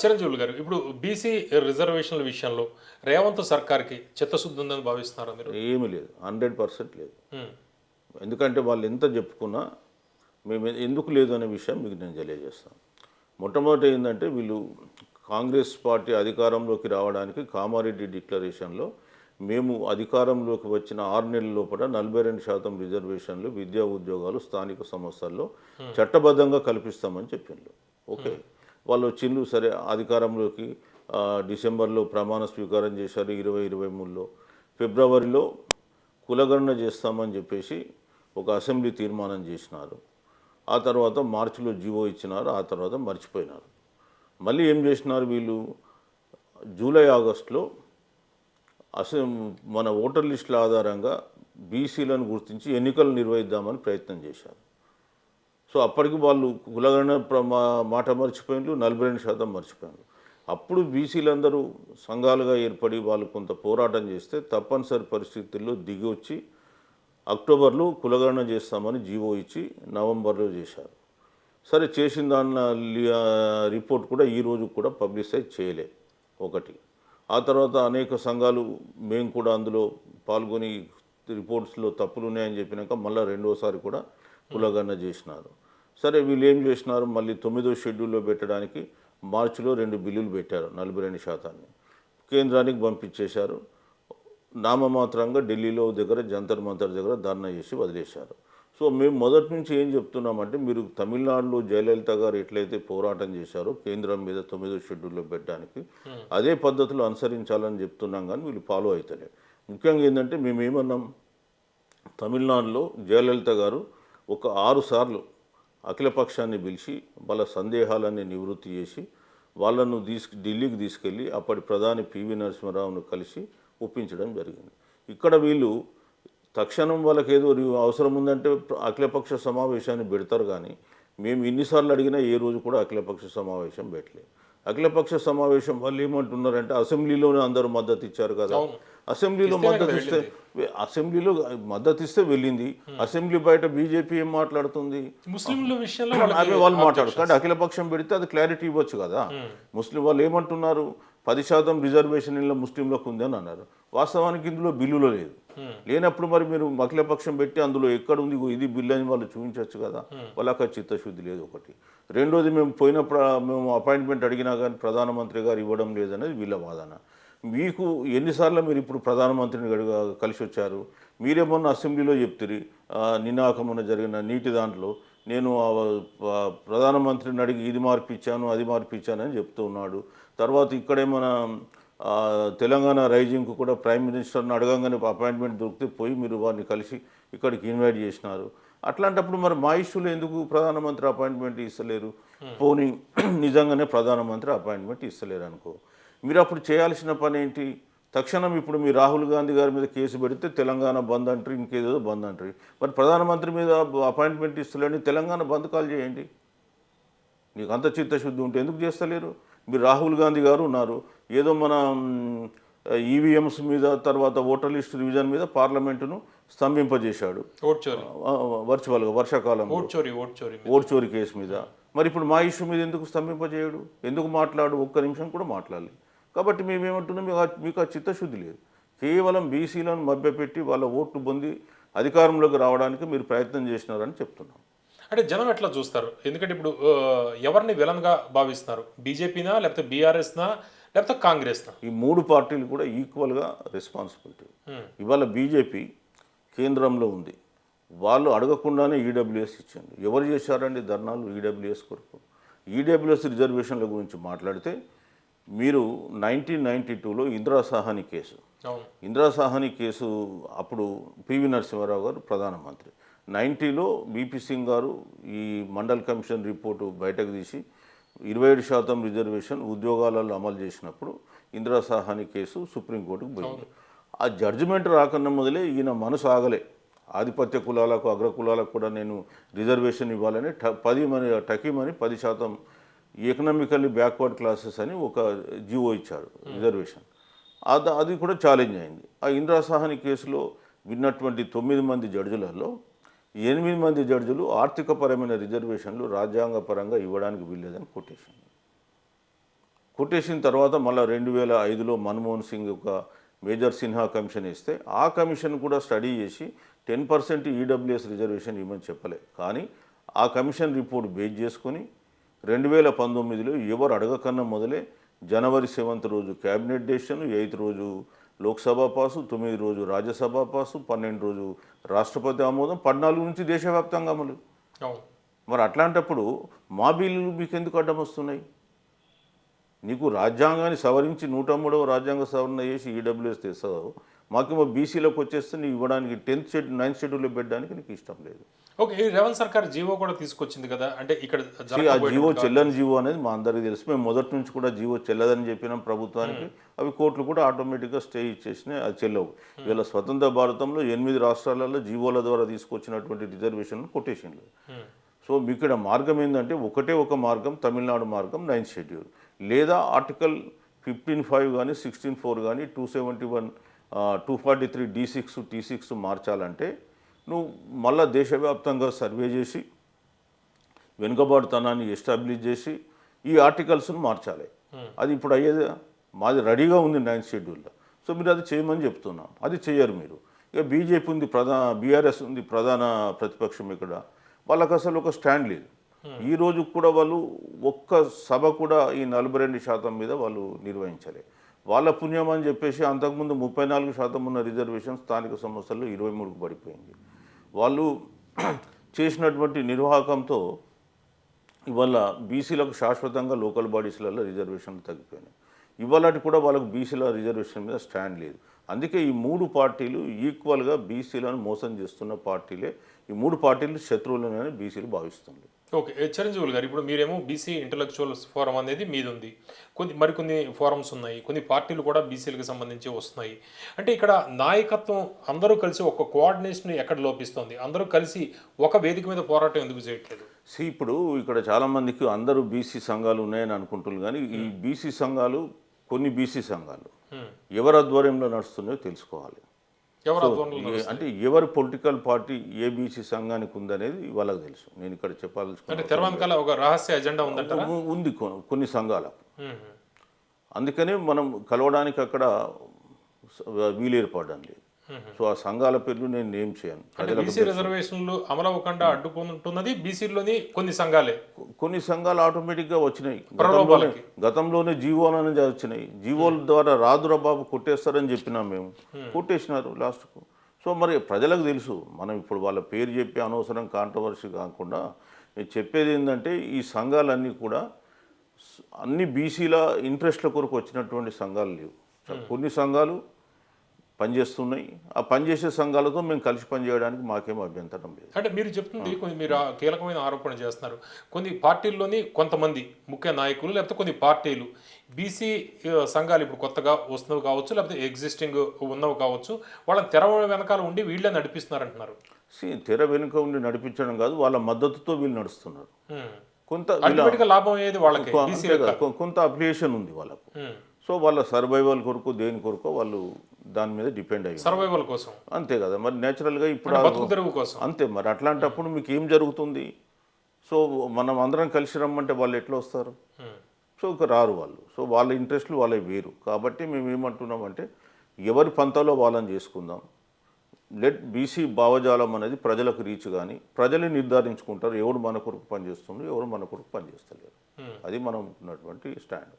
చిరంజీవులు గారు ఇప్పుడు బీసీ రిజర్వేషన్ల విషయంలో రేవంత్ సర్కార్‌కి చిత్తశుద్ధి ఉందని భావిస్తున్నారా మీరు? ఏమీ లేదు. 100% లేదు. హ్మ్. ఎందుకంటే వాళ్ళు ఎంత చెప్పుకున్నా మేము ఎందుకు లేదు అనే విషయం మీకు నేను తెలియజేస్తాను. మొట్టమొదట ఏందంటే వీళ్ళు కాంగ్రెస్ పార్టీ అధికారంలోకి రావడానికి కామారెడ్డి డిక్లరేషన్‌లో మేము అధికారంలోకి వచ్చిన 6 నెలల లోపల 42% రిజర్వేషన్లు, విద్యా ఉద్యోగాలు స్థానిక సంస్థల్లో చట్టబద్ధంగా కల్పిస్తామని చెప్పిండ్రు. ఓకే. వాళ్ళొచ్చిండ్రు సరే అధికారంలోకి డిసెంబర్‌లో ప్రమాణ స్వీకారం చేశారు 2023లో. ఫిబ్రవరిలో కులగణన చేస్తామని చెప్పేసి ఒక అసెంబ్లీ తీర్మానం చేసినారు. ఆ తర్వాత మార్చిలో జీవో ఇచ్చినారు. ఆ తర్వాత మర్చిపోయినారు. మళ్ళీ ఏం చేసినారు వీళ్ళు జూలై, ఆగస్టులో అసెం మన ఓటర్ లిస్టుల ఆధారంగా బీసీలను గుర్తించి ఎన్నికలు నిర్వహిద్దామని ప్రయత్నం చేశారు. సో అప్పటికి వాళ్ళు కులగణన మాట మర్చిపోయిండ్రు, 42% మర్చిపోయిండ్రు. అప్పుడు బీసీలందరూ సంఘాలుగా ఏర్పడి వాళ్ళు కొంత పోరాటం చేస్తే తప్పనిసరి పరిస్థితుల్లో దిగి వచ్చి అక్టోబర్లో కులగణన చేస్తామని జీవో ఇచ్చి నవంబర్లో చేశారు. సరే చేసిన దాని రిపోర్ట్ కూడా ఈరోజు కూడా పబ్లిసైజ్ చేయలే ఒకటి. ఆ తర్వాత అనేక సంఘాలు మేము కూడా అందులో పాల్గొని రిపోర్ట్స్లో తప్పులు ఉన్నాయని చెప్పినాక మళ్ళీ రెండోసారి కూడా కులగణన చేసినారు. సరే వీళ్ళు ఏం చేసినారు మళ్ళీ 9వ షెడ్యూల్లో పెట్టడానికి మార్చిలో 2 బిల్లులు పెట్టారు 42%. కేంద్రానికి పంపించేశారు. నామమాత్రంగా ఢిల్లీలో దగ్గర జంతర్ మంతర్ దగ్గర ధర్నా చేసి వదిలేశారు. సో మేము మొదటి నుంచి ఏం చెప్తున్నామంటే మీరు తమిళనాడులో జయలలిత గారు ఎట్లయితే పోరాటం చేశారో కేంద్రం మీద 9వ షెడ్యూల్లో పెట్టడానికి అదే పద్ధతులు అనుసరించాలని చెప్తున్నాం కానీ వీళ్ళు ఫాలో అవుతలేరు. ముఖ్యంగా ఏంటంటే మేము ఏమన్నాం తమిళనాడులో జయలలిత గారు ఒక 6 సార్లు అఖిలపక్షాన్ని పిలిచి వాళ్ళ సందేహాలన్నీ నివృత్తి చేసి వాళ్ళను ఢిల్లీకి తీసుకెళ్ళి అప్పటి ప్రధాని పివి నరసింహారావును కలిసి ఒప్పించడం జరిగింది. ఇక్కడ వీళ్ళు తక్షణం వాళ్ళకి ఏదో అవసరం ఉందంటే అఖిలపక్ష సమావేశాన్ని పెడతారు కానీ మేము ఇన్నిసార్లు అడిగినా ఏ రోజు కూడా అఖిలపక్ష సమావేశం పెట్టలేదు. అఖిలపక్ష సమావేశం వాళ్ళు ఏమంటున్నారంటే అసెంబ్లీలోనే అందరూ మద్దతు ఇచ్చారు కదా, అసెంబ్లీలో మద్దతు ఇస్తే వెళ్ళింది. అసెంబ్లీ బయట బీజేపీ ఏం మాట్లాడుతుంది ముస్లింల విషయంలో అవి వాళ్ళు మాట్లాడుతారు కానీ అఖిలపక్షం పెడితే అది క్లారిటీ ఇవ్వచ్చు కదా. ముస్లిం వాళ్ళు ఏమంటున్నారు 10% రిజర్వేషన్ ఇలా ముస్లింలకు ఉంది అని అన్నారు. వాస్తవానికి ఇందులో బిల్లులో లేదు. లేనప్పుడు మరి మీరు అఖిలపక్షం పెట్టి అందులో ఎక్కడ ఉంది ఇది బిల్లు అని వాళ్ళు చూపించవచ్చు కదా. వాళ్ళకి చిత్తశుద్ధి లేదు ఒకటి. రెండోది మేము అపాయింట్మెంట్ అడిగినా కానీ ప్రధానమంత్రి గారు ఇవ్వడం లేదనేది వీళ్ళ వాదన. మీకు ఎన్నిసార్లు మీరు ఇప్పుడు ప్రధానమంత్రిని కలిసి వచ్చారు? మీరేమన్నా అసెంబ్లీలో చెప్తారు నినాకమున జరిగిన నీటి దాంట్లో నేను ప్రధానమంత్రిని అడిగి ఇది మార్పిచ్చాను అది మార్పిచ్చానని చెప్తూ ఉన్నాడు. తర్వాత ఇక్కడేమన్నా తెలంగాణ రైజింగ్కు కూడా ప్రైమ్ మినిస్టర్ని అడగంగానే అపాయింట్మెంట్ దొరికితే పోయి మీరు వారిని కలిసి ఇక్కడికి ఇన్వైట్ చేసినారు. అట్లాంటప్పుడు మరి మా ఇష్యూలో ఎందుకు ప్రధానమంత్రి అపాయింట్మెంట్ ఇస్తలేరు? పోనీ నిజంగానే ప్రధానమంత్రి అపాయింట్మెంట్ ఇస్తలేరు అనుకో, మీరు అప్పుడు చేయాల్సిన పని ఏంటి? తక్షణం ఇప్పుడు మీ రాహుల్ గాంధీ గారి మీద కేసు పెడితే తెలంగాణ బంద్ అంటారు, ఇంకేదో బంద్ అంటారు. మరి ప్రధానమంత్రి మీద అపాయింట్మెంట్ ఇస్తలేని తెలంగాణ బంద్ కాల్ చేయండి. మీకు అంత చిత్తశుద్ధి ఉంటే ఎందుకు చేస్తలేరు? మీరు రాహుల్ గాంధీ గారు ఉన్నారు, ఏదో మన ఈవీఎంస్ మీద తర్వాత ఓటర్ లిస్ట్ రివిజన్ మీద పార్లమెంటును స్తంభింపజేశాడు వర్చువల్గా వర్షాకాలం ఓట్ చోరీ కేసు మీద. మరి ఇప్పుడు మా ఇష్యూ మీద ఎందుకు స్తంభింపజేయడు? ఎందుకు మాట్లాడు? ఒక్క నిమిషం కూడా మాట్లాడాలి. కాబట్టి మేమేమంటున్నాం మీకు ఆ చిత్తశుద్ధి లేదు. కేవలం బీసీలను మభ్యపెట్టి వాళ్ళ ఓట్లు పొంది అధికారంలోకి రావడానికి మీరు ప్రయత్నం చేసినారని చెప్తున్నాం. అంటే జనం ఎట్లా చూస్తారు? ఎందుకంటే ఇప్పుడు ఎవరిని విలన్గా భావిస్తున్నారు? బీజేపీనా లేకపోతే బీఆర్ఎస్నా లేకపోతే కాంగ్రెస్నా? ఈ 3 పార్టీలు కూడా ఈక్వల్గా రెస్పాన్సిబిలిటీ. ఇవాళ బీజేపీ కేంద్రంలో ఉంది, వాళ్ళు అడగకుండానే ఈడబ్ల్యూఎస్ ఇచ్చింది. ఎవరు చేశారండి ధర్నాలు ఈడబ్ల్యూఎస్ కొరకు? ఈడబ్ల్యూఎస్ రిజర్వేషన్ల గురించి మాట్లాడితే మీరు 1992లో ఇందిరా సాహ్ని కేసు అప్పుడు పివి నరసింహారావు గారు ప్రధానమంత్రి. 90లో బీపీ సింగ్ గారు ఈ మండల్ కమిషన్ రిపోర్టు బయటకు తీసి 27% రిజర్వేషన్ ఉద్యోగాలలో అమలు చేసినప్పుడు ఇందిరా సాహ్ని కేసు సుప్రీంకోర్టుకు పోయింది. ఆ జడ్జిమెంట్ రాకన్నా మొదలే ఈయన మనసు ఆగలే. ఆధిపత్య కులాలకు అగ్ర కులాలకు కూడా నేను రిజర్వేషన్ ఇవ్వాలని టకీమని 10% ఎకనామికల్లీ బ్యాక్వర్డ్ క్లాసెస్ అని ఒక జీవో ఇచ్చాడు రిజర్వేషన్. అది కూడా ఛాలెంజ్ అయింది. ఆ ఇందిరా సాహ్ని కేసులో విన్నటువంటి 9 మంది జడ్జిలలో 8 మంది జడ్జిలు ఆర్థికపరమైన రిజర్వేషన్లు రాజ్యాంగపరంగా ఇవ్వడానికి వీల్లేదని కొట్టేసింది. కొట్టేసిన తర్వాత మళ్ళీ 2005లో మన్మోహన్ సింగ్ ఒక మేజర్ సిన్హా కమిషన్ ఇస్తే ఆ కమిషన్ కూడా స్టడీ చేసి 10% ఈడబ్ల్యూఎస్ రిజర్వేషన్ ఇవ్వమని చెప్పలే. కానీ ఆ కమిషన్ రిపోర్ట్ బేస్ చేసుకొని 2019లో ఎవరు అడగకన్నా మొదలే జనవరి 7th రోజు క్యాబినెట్ డెసిషన్, 8th రోజు లోక్సభ పాసు, 9 రోజు రాజ్యసభ పాసు, 12 రోజు రాష్ట్రపతి ఆమోదం, 14 నుంచి దేశవ్యాప్తంగా అమలు. అవును. మరి అట్లాంటప్పుడు మా బిల్లులు మీకు ఎందుకు అడ్డం వస్తున్నాయి? నీకు రాజ్యాంగాన్ని సవరించి 103వ రాజ్యాంగ సవరణ చేసి ఈడబ్ల్యూఎస్ తెస్తావు, మాకేమో బీసీలోకి వచ్చేస్తే నీకు ఇవ్వడానికి 9th షెడ్యూల్లో పెట్టడానికి నీకు ఇష్టం లేదు. ఓకే, ఈ రేవంత్ సర్కార్ జీవో కూడా తీసుకొచ్చింది కదా, అంటే ఇక్కడ ఆ జీవో చెల్లని జీవో అనేది మా అందరికీ తెలుసు. మేము మొదటి నుంచి కూడా జీవో చెల్లదని చెప్పినాం ప్రభుత్వానికి. అవి కోర్టులు కూడా ఆటోమేటిక్గా స్టే ఇచ్చేసినాయి, అది చెల్లవు. ఇవాళ స్వతంత్ర భారతంలో 8 రాష్ట్రాలలో జీవోల ద్వారా తీసుకొచ్చినటువంటి రిజర్వేషన్లు కొటేషన్లు. సో మీకు ఇక్కడ మార్గం ఏంటంటే ఒకటే ఒక మార్గం, తమిళనాడు మార్గం, 9th షెడ్యూల్, లేదా ఆర్టికల్ 15(5) కానీ 16(4) కానీ 271, 243 D6, T6 మార్చాలంటే నువ్వు మళ్ళా దేశవ్యాప్తంగా సర్వే చేసి వెనుకబాటుతనాన్ని ఎస్టాబ్లిష్ చేసి ఈ ఆర్టికల్స్ను మార్చాలి. అది ఇప్పుడు అయ్యేది మాది రెడీగా ఉంది 9th షెడ్యూల్లో. సో మీరు అది చేయమని చెప్తున్నాం, అది చేయరు మీరు. ఇక బీజేపీ ఉంది, బీఆర్ఎస్ ఉంది ప్రధాన ప్రతిపక్షం. ఇక్కడ వాళ్ళకి అసలు ఒక స్టాండ్ లేదు. ఈ రోజు కూడా వాళ్ళు ఒక్క సభ కూడా ఈ 42% మీద వాళ్ళు నిర్వహించలే. వాళ్ళ పుణ్యం అని చెప్పేసి అంతకుముందు 34% ఉన్న రిజర్వేషన్ స్థానిక సంస్థల్లో 23కు పడిపోయింది. వాళ్ళు చేసినటువంటి నిర్వాహకంతో ఇవాళ బీసీలకు శాశ్వతంగా లోకల్ బాడీస్లలో రిజర్వేషన్లు తగ్గిపోయినాయి. ఇవాళటి కూడా వాళ్ళకు బీసీల రిజర్వేషన్ మీద స్టాండ్ లేదు. అందుకే ఈ 3 పార్టీలు ఈక్వల్గా బీసీలను మోసం చేస్తున్న పార్టీలే. ఈ 3 పార్టీలు శత్రువులనే బీసీలు భావిస్తున్నారు. ఓకే, చిరంజీవులు గారు, ఇప్పుడు మీరేమో బీసీ ఇంటలెక్చువల్స్ ఫోరం అనేది మీది ఉంది, మరికొన్ని ఫోరమ్స్ ఉన్నాయి, కొన్ని పార్టీలు కూడా బీసీలకు సంబంధించి వస్తున్నాయి. అంటే ఇక్కడ నాయకత్వం అందరూ కలిసి ఒక కోఆర్డినేషన్ ఎక్కడ లోపిస్తుంది? అందరూ కలిసి ఒక వేదిక మీద పోరాటం ఎందుకు చేయట్లేదు? ఇప్పుడు ఇక్కడ చాలామందికి అందరూ బీసీ సంఘాలు ఉన్నాయని అనుకుంటున్నారు. కానీ ఈ బీసీ సంఘాలు, కొన్ని బీసీ సంఘాలు ఎవరి ఆధ్వర్యంలో నడుస్తున్నాయో తెలుసుకోవాలి. అంటే ఎవరి పొలిటికల్ పార్టీ ఏ బీసీ సంఘానికి ఉందనేది వాళ్ళకి తెలుసు. నేను ఇక్కడ చెప్పాల్సిన ఒక రహస్య ఎజెండా ఉంది కొన్ని సంఘాలకు. అందుకనే మనం కలవడానికి అక్కడ వీలు ఏర్పడడం లేదు. సో ఆ సంఘాల పేర్లు నేను నేమ్ చేయను. బీసీ రిజర్వేషన్లు అమలు అవ్వకుండా అడ్డుకుంటున్నది బీసీలోని కొన్ని సంఘాలు ఆటోమేటిక్గా వచ్చినాయి. గతంలోనే జీవోలు అనేది వచ్చినాయి. జీవోల ద్వారా రాదురా బాబు కొట్టేస్తారని చెప్పినాం మేము, కొట్టేసినారు లాస్ట్కు. సో మరి ప్రజలకు తెలుసు. మనం ఇప్పుడు వాళ్ళ పేరు చెప్పి అనవసరం కాంట్రవర్సీ కాకుండా నేను చెప్పేది ఏంటంటే ఈ సంఘాలన్నీ కూడా అన్ని బీసీల ఇంట్రెస్ట్ల కొరకు వచ్చినటువంటి సంఘాలు లేవు. కొన్ని సంఘాలు పనిచేస్తున్నాయి. ఆ పనిచేసే సంఘాలతో మేము కలిసి పనిచేయడానికి మాకేం అభ్యంతరం లేదు. అంటే మీరు చెప్తుంది మీరు కీలకమైన ఆరోపణ చేస్తున్నారు. కొన్ని పార్టీల్లోని కొంతమంది ముఖ్య నాయకులు లేకపోతే కొన్ని పార్టీలు బీసీ సంఘాలు ఇప్పుడు కొత్తగా వస్తున్నవి కావచ్చు, లేకపోతే ఎగ్జిస్టింగ్ ఉన్నవి కావచ్చు, వాళ్ళని తెర వెనకాల ఉండి వీళ్ళే నడిపిస్తున్నారంటున్నారు. తెర వెనుక ఉండి నడిపించడం కాదు, వాళ్ళ మద్దతుతో వీళ్ళు నడుస్తున్నారు. కొంత లాభం ఏది వాళ్ళకి, కొంత అప్లికేషన్ ఉంది వాళ్ళకు. సో వాళ్ళ సర్వైవల్ కొరకు దేని కొరకు వాళ్ళు దాని మీద డిపెండ్ అయ్యి సర్వైవల్ కోసం, అంతే కదా. మరి నేచురల్గా ఇప్పుడు అంతే. మరి అట్లాంటప్పుడు మీకు ఏం జరుగుతుంది? సో మనం అందరం కలిసి రమ్మంటే వాళ్ళు ఎట్లా వస్తారు? సో రారు వాళ్ళు. సో వాళ్ళ ఇంట్రెస్ట్లు వాళ్ళవి వేరు. కాబట్టి మేము ఏమంటున్నామంటే ఎవరి పంతాలో వాళ్ళని చేసుకుందాం. బీసీ భావజాలం అనేది ప్రజలకు రీచ్ కానీ ప్రజలు నిర్ధారించుకుంటారు ఎవరు మన కొరకు పనిచేస్తున్నారు, ఎవరు మన కొరకు పనిచేస్తలేరు. అది మనం ఉన్నటువంటి స్టాండ్.